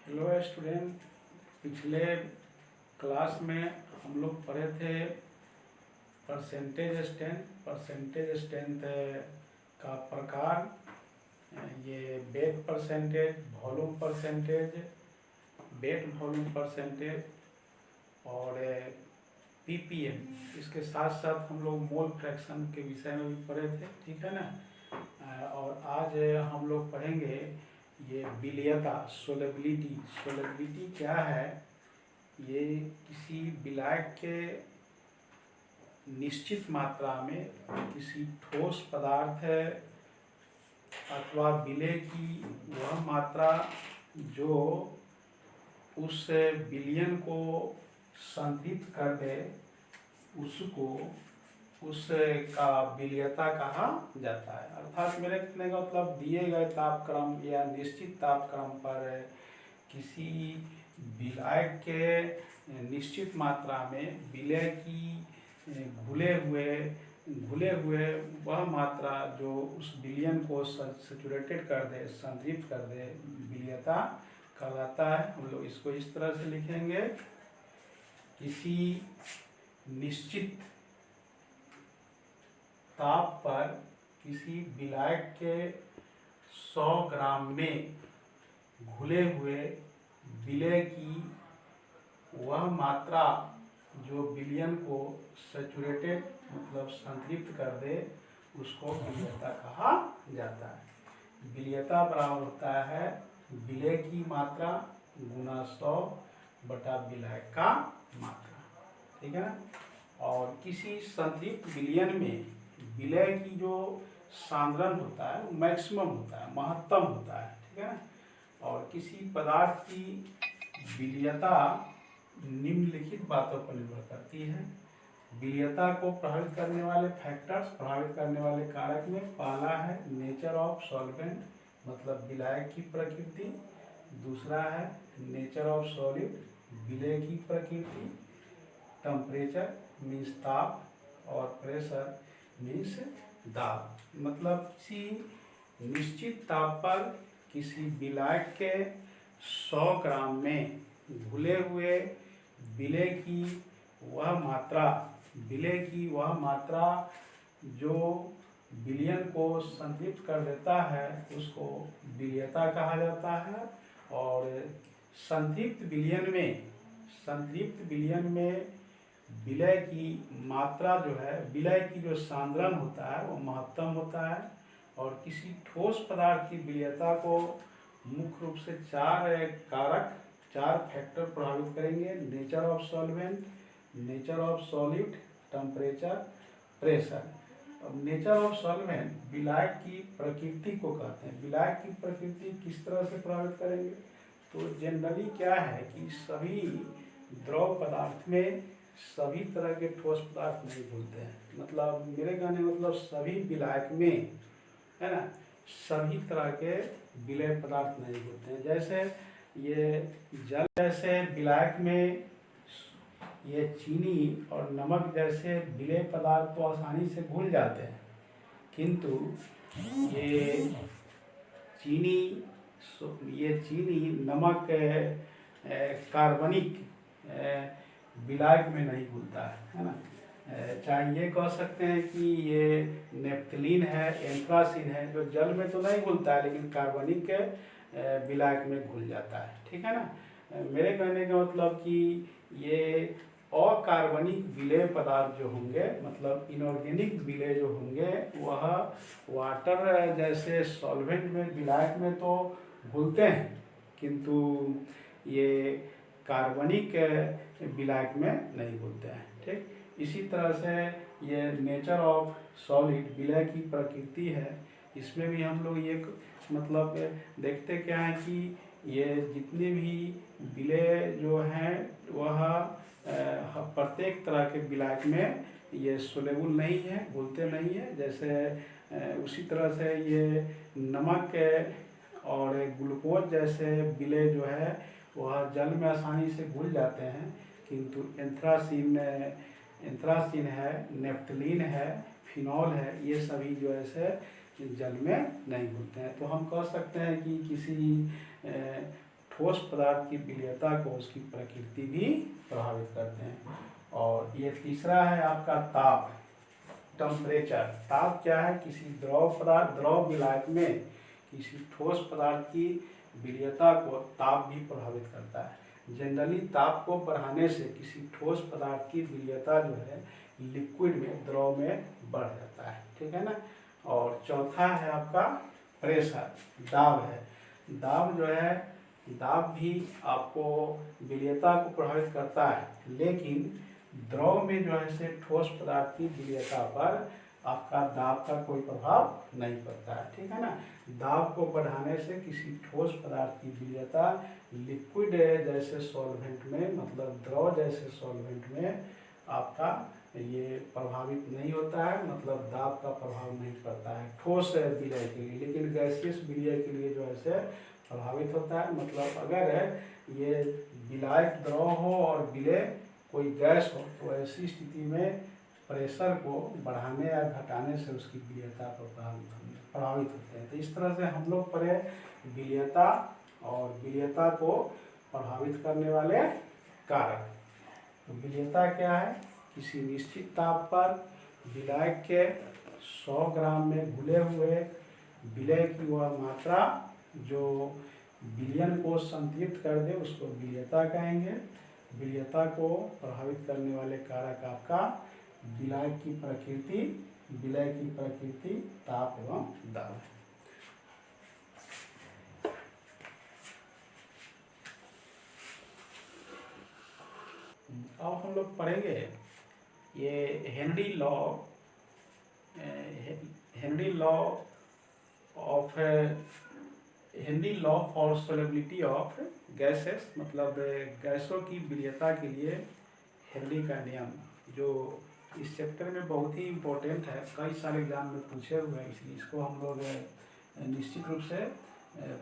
Hello student. पिछले class में हम लोग पढ़े थे परसेंटेज स्ट्रेंथ का प्रकार, ये weight percentage, volume percentage, weight volume percentage और पीपीएम। इसके साथ साथ हम लोग मोल फ्रैक्शन के विषय में भी पढ़े थे, ठीक है ना। और आज हम लोग पढ़ेंगे ये विलेयता, सोलेबिलिटी क्या है। ये किसी विलायक के निश्चित मात्रा में किसी ठोस पदार्थ अथवा विलेय की वह मात्रा जो उस विलयन को संतृप्त कर दे, उसको उसका विलेयता कहा जाता है। अर्थात मेरे कहने का मतलब दिए गए तापक्रम या निश्चित तापक्रम पर किसी विलायक के निश्चित मात्रा में विलेय की घुले हुए वह मात्रा जो उस विलयन को सैचुरेटेड कर दे, संतृप्त कर दे, विलेयता कहलाता है। हम लोग इसको इस तरह से लिखेंगे, किसी निश्चित ताप पर किसी विलायक के 100 ग्राम में घुले हुए विलेय की वह मात्रा जो विलयन को सैचुरेटेड मतलब संतृप्त कर दे, उसको विलेयता कहा जाता है। विलेयता बराबर होता है विलेय की मात्रा गुना 100 बटा विलायक का मात्रा, ठीक है ना। और किसी संतृप्त विलयन में विलेय की जो सांद्रण होता है वो मैक्सिमम होता है, महत्तम होता है, ठीक है ना। और किसी पदार्थ की विलेयता निम्नलिखित बातों पर निर्भर करती है। विलेयता को प्रभावित करने वाले फैक्टर्स, प्रभावित करने वाले कारक में पहला है नेचर ऑफ सॉल्वेंट मतलब विलायक की प्रकृति, दूसरा है नेचर ऑफ सॉलिड विलेय की प्रकृति, टेम्परेचर मीन्स ताप और प्रेशर मीन्स दाब। मतलब किसी निश्चित ताप पर किसी विलायक के 100 ग्राम में घुले हुए विलेय की वह मात्रा जो विलयन को संतृप्त कर देता है, उसको विलेयता कहा जाता है। और संतृप्त विलयन में विलेय की मात्रा जो है, विलेय की जो सांद्रण होता है वो महत्तम होता है। और किसी ठोस पदार्थ की विलेयता को मुख्य रूप से चार फैक्टर प्रभावित करेंगे: nature of solvent, nature of solid, temperature, pressure. अब नेचर ऑफ सॉल्वेंट विलायक की प्रकृति को कहते हैं। विलायक की प्रकृति किस तरह से प्रभावित करेंगे? तो जनरली क्या है कि सभी द्रव पदार्थ में सभी तरह के ठोस पदार्थ नहीं घुलते हैं। मतलब मेरे कहने मतलब सभी विलायक में, है ना, सभी तरह के विलेय पदार्थ नहीं घुलते हैं। जैसे ये जल जैसे विलायक में ये चीनी और नमक जैसे विलेय पदार्थ तो आसानी से घुल जाते हैं, किंतु ये चीनी नमक कार्बनिक विलायक में नहीं घुलता है ना। चाहे ये कह सकते हैं कि ये नेफ्थलीन है, एंथ्रासीन है, जो जल में तो नहीं घुलता है लेकिन कार्बनिक विलायक में घुल जाता है, ठीक है ना। मेरे कहने का मतलब कि ये अकार्बनिक विलेय पदार्थ जो होंगे, मतलब इनऑर्गेनिक विलेय जो होंगे, वह वाटर जैसे सॉल्वेंट में विलायक में तो घुलते हैं, किंतु ये कार्बनिक विलायक में नहीं घुलते हैं, ठीक। इसी तरह से ये नेचर ऑफ सॉलिड विलेय की प्रकृति है। इसमें भी हम लोग ये मतलब देखते क्या है कि ये जितने भी विलेय जो हैं वह प्रत्येक तरह के विलायक में ये सोलेबल नहीं है, घुलते नहीं है। जैसे उसी तरह से ये नमक और ग्लूकोज जैसे विलेय जो है वह जल में आसानी से घुल जाते हैं, किंतु एंथ्रासीन है, नेफ्थलीन है, फिनॉल है, ये सभी जो है जल में नहीं घुलते हैं। तो हम कह सकते हैं कि किसी ठोस पदार्थ की विलयता को उसकी प्रकृति भी प्रभावित करते हैं। और ये तीसरा है आपका ताप, टेम्परेचर। ताप क्या है? किसी द्रव विलायक में किसी ठोस पदार्थ की विलयता को ताप भी प्रभावित करता है। जनरली ताप को बढ़ाने से किसी ठोस पदार्थ की विलयता जो है लिक्विड में, द्रव में बढ़ जाता है, ठीक है ना। और चौथा है आपका प्रेशर, दाब है। दाब जो है, दाब भी आपको विलयता को प्रभावित करता है, लेकिन द्रव में जो है से ठोस पदार्थ की विलयता पर आपका दाब का कोई प्रभाव नहीं पड़ता है, ठीक है ना। दाब को बढ़ाने से किसी ठोस पदार्थ की विलयता लिक्विड जैसे सॉल्वेंट में, मतलब द्रव जैसे सॉल्वेंट में आपका ये प्रभावित नहीं होता है, मतलब दाब का प्रभाव नहीं पड़ता है ठोस विलय के लिए, लेकिन गैसियस विलय के लिए जो है से प्रभावित होता है। मतलब अगर ये विलायक द्रव हो और विलय कोई गैस हो तो ऐसी स्थिति में प्रेशर को बढ़ाने या घटाने से उसकी विलयता को प्रभावित होते हैं। तो इस तरह से हम लोग पढ़े विलयता और विलयता को प्रभावित करने वाले कारक। तो विलयता क्या है? किसी निश्चित ताप पर विलायक के 100 ग्राम में घुले हुए विलय की वह मात्रा जो विलयन को संतृप्त कर दे उसको विलयता कहेंगे। विलयता को प्रभावित करने वाले कारक आपका विलय की प्रकृति, ताप एवं दाब है। अब हम लोग पढ़ेंगे ये Henry law for solubility of gases, मतलब गैसों की विलयता के लिए हेनरी का नियम, जो इस चैप्टर में बहुत ही इम्पोर्टेंट है, कई सारे एग्जाम में पूछे हुए हैं, इसलिए इसको हम लोग निश्चित रूप से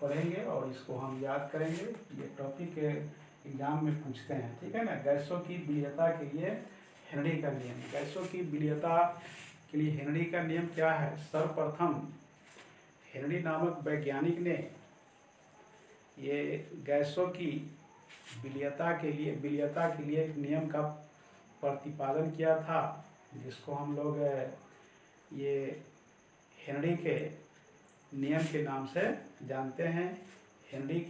पढ़ेंगे और इसको हम याद करेंगे। ये टॉपिक एग्जाम में पूछते हैं, ठीक है ना। गैसों की विलयता के लिए हेनरी का नियम। गैसों की विलयता के लिए हेनरी का नियम क्या है? सर्वप्रथम हेनरी नामक वैज्ञानिक ने ये गैसों की विलयता के लिए एक नियम का प्रतिपादन किया था, जिसको हम लोग ये हेनरी के नियम के नाम से जानते हैं। हेनरी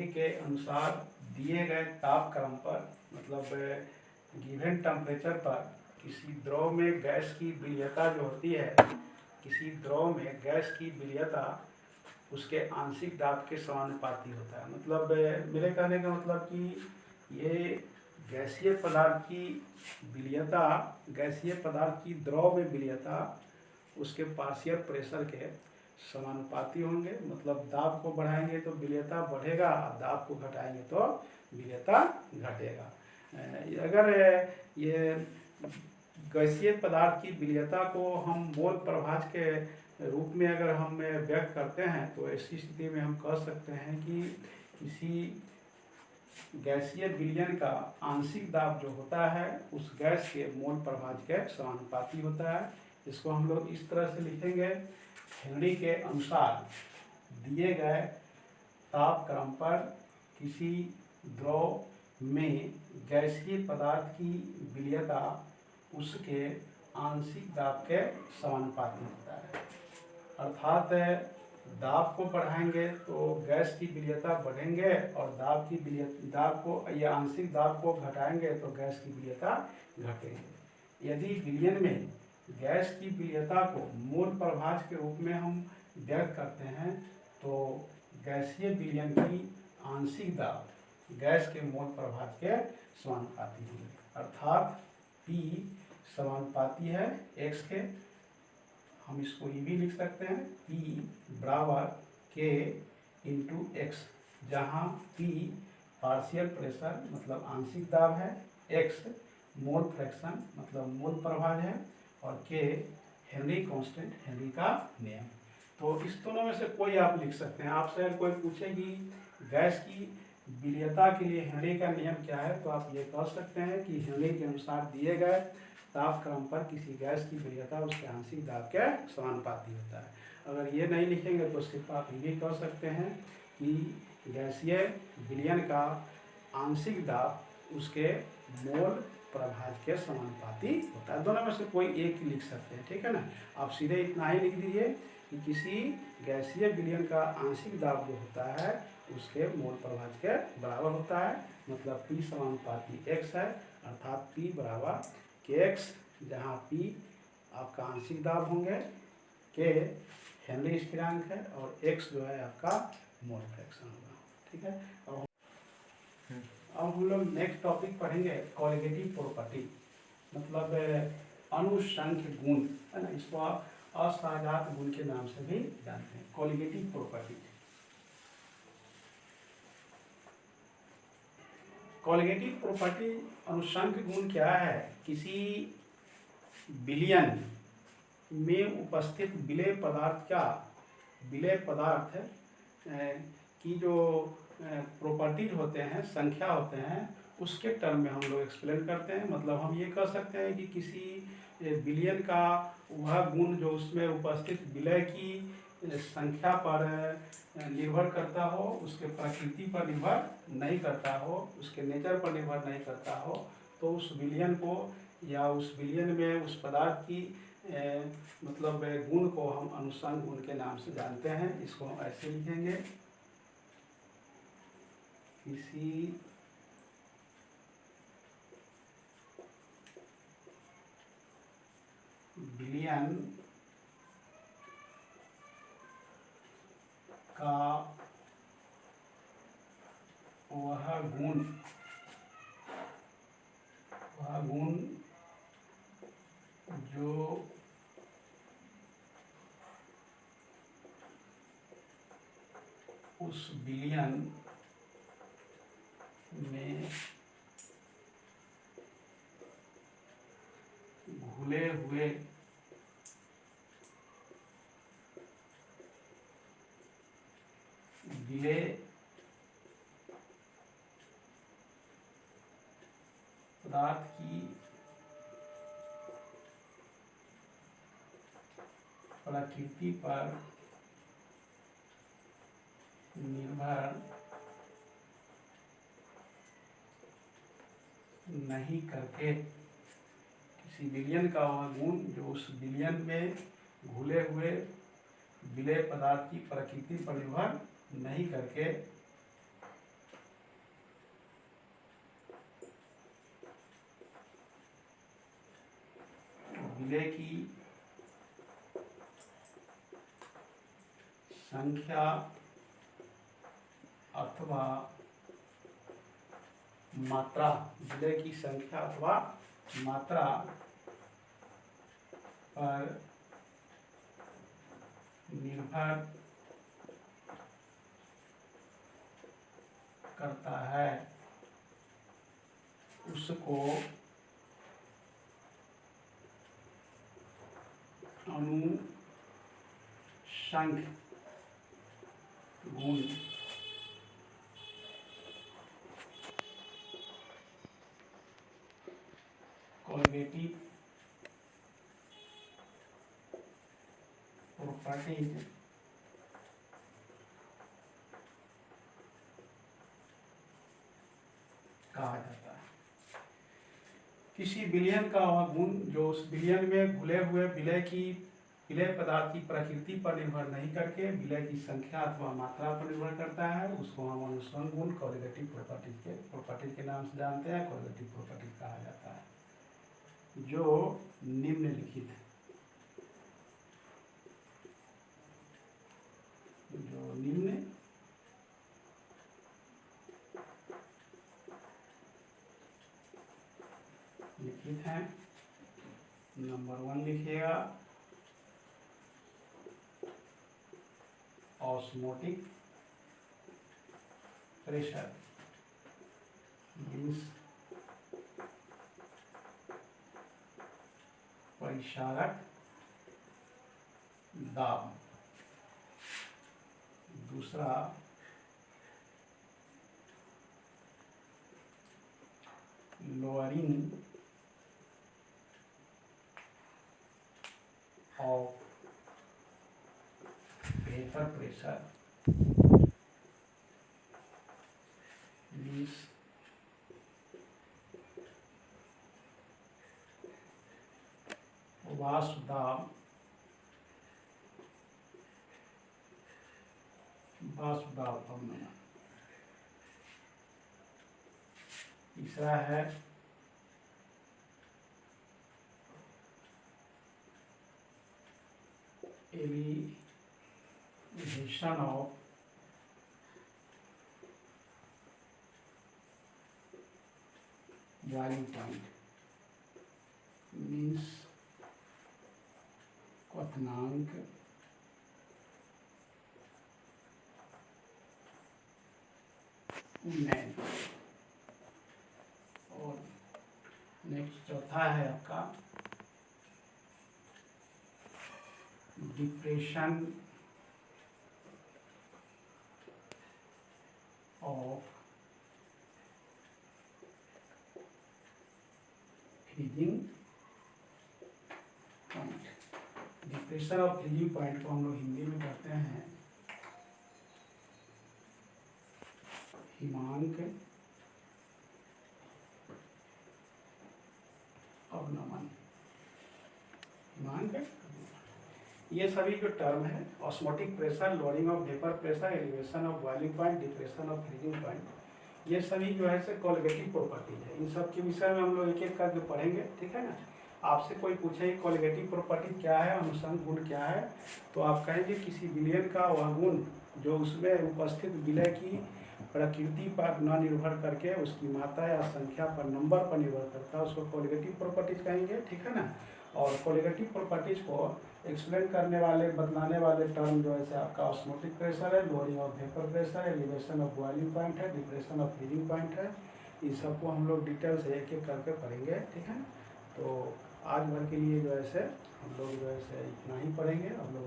के अनुसार दिए गए ताप क्रम पर, मतलब गिवन टेम्परेचर पर किसी द्रव में गैस की विलयता जो होती है, किसी द्रव में गैस की विलयता उसके आंशिक दाब के समानुपाती होता है। मतलब मेरे कहने का मतलब कि ये गैसीय पदार्थ की विलयता, गैसीय पदार्थ की द्रव में विलयता उसके पार्शियल प्रेशर के समानुपाती होंगे। मतलब दाब को बढ़ाएंगे तो विलयता बढ़ेगा, दाब को घटाएंगे तो विलयता घटेगा। अगर ये गैसीय पदार्थ की विलयता को हम मोल प्रभाज के रूप में अगर हम व्यक्त करते हैं तो ऐसी स्थिति में हम कह सकते हैं कि किसी गैसीय विलयन का आंशिक दाब जो होता है उस गैस के मोल प्रभाज के समानुपाती होता है। इसको हम लोग इस तरह से लिखेंगे, हेनरी के अनुसार दिए गए ताप क्रम पर किसी द्रव में गैसीय पदार्थ की विलयता उसके आंशिक दाब के समानुपाती होता है। अर्थात दाब को बढ़ाएंगे तो गैस की विलयता बढ़ेंगे और दाब को या आंशिक दाब को घटाएंगे तो गैस की विलयता घटेगी। यदि विलयन में गैस की विलयता को मोल प्रभाज के रूप में हम व्यक्त करते हैं तो गैसीय विलयन की आंशिक दाब गैस के मोल प्रभाज के समानुपाती होंगे। अर्थात P समानुपाती है x के, हम इसको ये भी लिख सकते हैं P बराबर K इंटू एक्स, जहाँ P पार्शियल प्रेशर मतलब आंशिक दाब है, x मोल फ्रैक्शन मतलब मोल प्रभाज है और K हेनरी कांस्टेंट, हेनरी का नियम। तो इस दोनों में से कोई आप लिख सकते हैं। आपसे अगर कोई पूछेगी गैस की विलयता के लिए हेनरी का नियम क्या है तो आप ये कह सकते हैं कि हेनरी के अनुसार दिए गए ताप क्रम पर किसी गैस की विलयता उसके आंशिक दाब के समानुपाती होता है। अगर ये नहीं लिखेंगे तो सिर्फ आप ये भी कह सकते हैं कि गैसीय विलयन का आंशिक दाब उसके मोल प्रभाज के समानुपाती होता है। दोनों में से कोई एक ही लिख सकते हैं, ठीक है ना। आप सीधे इतना ही लिख दीजिए कि किसी गैसीय विलयन का आंशिक दाब जो होता है उसके मोल प्रभाज के बराबर होता है, मतलब P समानुपाती x है, अर्थात P बराबर kx, जहाँ P आपका आंशिक दाब होंगे, K हेनरी स्थिरांक है और x जो है आपका मोल फ्रैक्शन होगा, ठीक है। और अब हम लोग नेक्स्ट टॉपिक पढ़ेंगे कॉलिगेटिव प्रॉपर्टी, मतलब अनुसंख्य गुण, है ना। इसको असहजात गुण के नाम से भी जानते हैं, कॉलिगेटिव प्रॉपर्टी। कॉलिगेटिव प्रॉपर्टी अनुसंख्य गुण क्या है? किसी विलयन में उपस्थित विलेय पदार्थ की जो प्रॉपर्टीज होते हैं, संख्या होते हैं, उसके टर्म में हम लोग एक्सप्लेन करते हैं। मतलब हम ये कह सकते हैं कि किसी विलयन का वह गुण जो उसमें उपस्थित विलेय की संख्या पर निर्भर करता हो, उसके प्रकृति पर निर्भर नहीं करता हो, उसके नेचर पर निर्भर नहीं करता हो, तो उस विलयन को या उस विलयन में उस पदार्थ की मतलब गुण को हम अनुसंग गुण के नाम से जानते हैं। इसको हम ऐसे लिखेंगे, किसी विलयन का वह गुण जो उस विलयन में घुले हुए विलेय पदार्थ की प्रकृति पर निर्भर नहीं करके, किसी विलयन का वह गुण जो उस विलयन में घुले हुए विलेय पदार्थ की प्रकृति पर निर्भर नहीं करके विलेय की संख्या अथवा मात्रा, विलेय की संख्या अथवा मात्रा पर निर्भर करता है, उसको अनुसंख्य गुण कॉलिगेटिव प्रॉपर्टीज कहा जाता है। किसी विलयन का वह गुण जो उस विलयन में घुले हुए विलेय पदार्थ की प्रकृति पर निर्भर नहीं करके विलेय की संख्या अथवा मात्रा पर निर्भर करता है, उसको हम अनुसंग गुण कॉलिगेटिव प्रॉपर्टीज के नाम से जानते हैं, कॉलिगेटिव प्रॉपर्टीज कहा जाता है, जो निम्नलिखित है। जो निम्न लिखित है, नंबर 1 लिखिएगा, ऑस्मोटिक प्रेशर मीन्स परिचारक दाब। दूसरा लोअरिंग ऑफ वेपर प्रेशर वासुदेव अवनमन। तीसरा है elevation of boiling point, means क्वथनांक उन्नयन। और नेक्स्ट चौथा है आपका depression of freezing point. Depression of freezing point को हम लोग हिंदी में कहते हैं हिमांक अवनमन। हिमांक अवनमन, ये सभी जो टर्म है, osmotic pressure, lowering of vapour pressure, elevation of boiling point, depression of freezing point, ये सभी जो है से कोलिगेटिव प्रॉपर्टीज है। इन सब के विषय में हम लोग एक एक करके पढ़ेंगे, ठीक है ना। आपसे कोई पूछे कोलिगेटिव प्रॉपर्टी क्या है, अनुषंग गुण क्या है, तो आप कहेंगे किसी विलयन का वह गुण जो उसमें उपस्थित विलय की प्रकृति पर न निर्भर करके उसकी मात्रा या संख्या पर, नंबर पर निर्भर करता है, उसको कोलिगेटिव प्रॉपर्टीज कहेंगे, ठीक है ना। और कोलिगेटिव प्रॉपर्टीज को एक्सप्लेन करने वाले, बतलाने वाले टर्म जो है आपका ऑस्मोटिक प्रेशर है, lowering of vapour pressure, elevation of boiling point है, डिप्रेशन ऑफ फ्रीजिंग पॉइंट है। इन सबको हम लोग डिटेल से एक एक करके पढ़ेंगे, ठीक है ना। तो आज भर के लिए जो है हम लोग जो है इतना ही पढ़ेंगे। हम लोग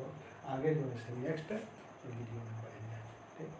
आगे जो है नेक्स्ट वीडियो में पढ़ेंगे, ठीक।